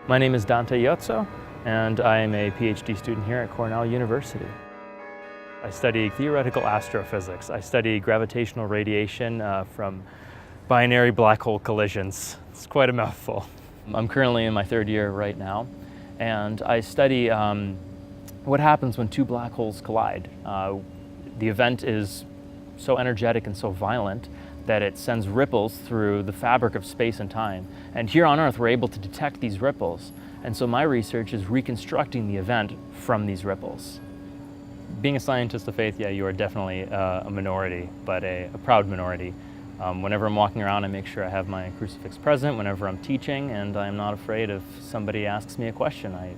My name is Dante Iozzo, and I am a PhD student here at Cornell University. I study theoretical astrophysics. I study gravitational radiation from binary black hole collisions. It's quite a mouthful. I'm currently in my third year right now, and I study what happens when two black holes collide. The event is so energetic and so violent that it sends ripples through the fabric of space and time. And here on Earth, we're able to detect these ripples. And so my research is reconstructing the event from these ripples. Being a scientist of faith, yeah, you are definitely a minority, but a proud minority. Whenever I'm walking around, I make sure I have my crucifix present whenever I'm teaching, and I'm not afraid if somebody asks me a question. I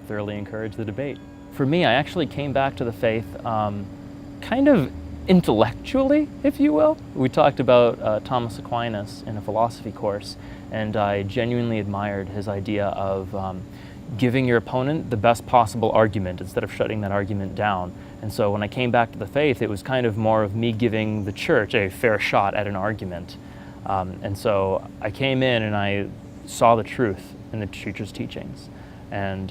thoroughly encourage the debate. For me, I actually came back to the faith kind of intellectually, if you will. We talked about Thomas Aquinas in a philosophy course, and I genuinely admired his idea of giving your opponent the best possible argument instead of shutting that argument down. And so when I came back to the faith, it was kind of more of me giving the church a fair shot at an argument. And so I came in and I saw the truth in the teacher's teachings. And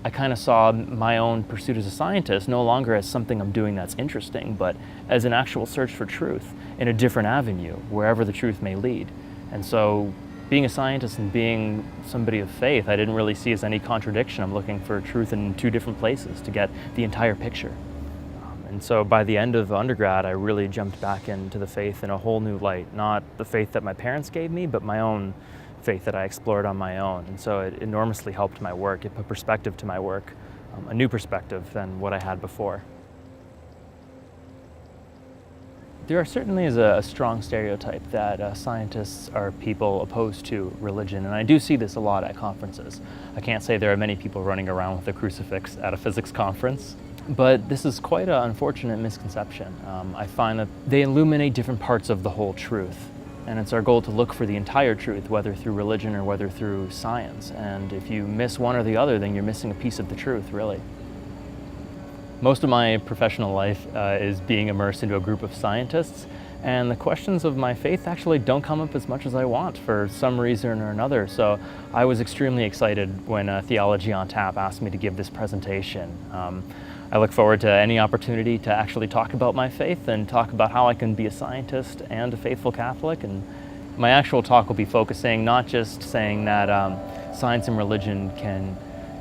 I kind of saw my own pursuit as a scientist no longer as something I'm doing that's interesting, but as an actual search for truth in a different avenue, wherever the truth may lead. And so being a scientist and being somebody of faith, I didn't really see as any contradiction. I'm looking for truth in two different places to get the entire picture. And so by the end of undergrad, I really jumped back into the faith in a whole new light, not the faith that my parents gave me, but my own faith that I explored on my own. And so it enormously helped my work. It put perspective to my work, a new perspective than what I had before. There certainly is a strong stereotype that scientists are people opposed to religion, and I do see this a lot at conferences. I can't say there are many people running around with a crucifix at a physics conference, but this is quite an unfortunate misconception. I find that they illuminate different parts of the whole truth. And it's our goal to look for the entire truth, whether through religion or whether through science. And if you miss one or the other, then you're missing a piece of the truth, really. Most of my professional life is being immersed into a group of scientists, and the questions of my faith actually don't come up as much as I want for some reason or another. So I was extremely excited when Theology on Tap asked me to give this presentation. I look forward to any opportunity to actually talk about my faith and talk about how I can be a scientist and a faithful Catholic. And my actual talk will be focusing not just saying that science and religion can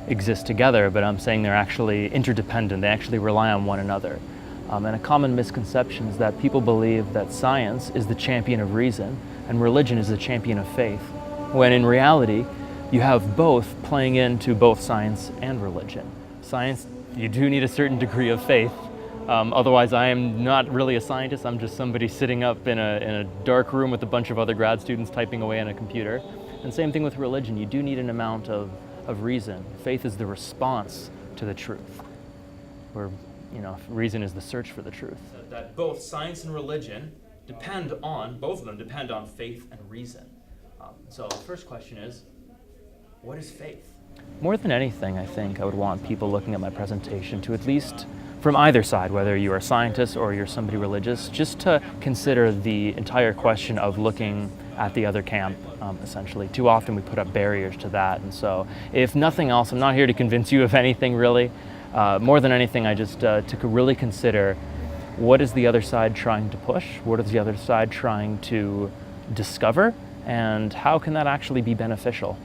exist together, but I'm saying they're actually interdependent. They actually rely on one another. And a common misconception is that people believe that science is the champion of reason and religion is the champion of faith, when in reality, you have both playing into both science and religion. Science, you do need a certain degree of faith. Otherwise, I am not really a scientist. I'm just somebody sitting up in a dark room with a bunch of other grad students typing away on a computer. And same thing with religion. You do need an amount of reason. Faith is the response to the truth, where reason is the search for the truth. That both science and religion both of them depend on faith and reason. So the first question is, what is faith? More than anything, I think I would want people looking at my presentation to, at least from either side, whether you're a scientist or you're somebody religious, just to consider the entire question of looking at the other camp, essentially. Too often we put up barriers to that, and so if nothing else, I'm not here to convince you of anything really. More than anything, I just to really consider, what is the other side trying to push? What is the other side trying to discover? And how can that actually be beneficial?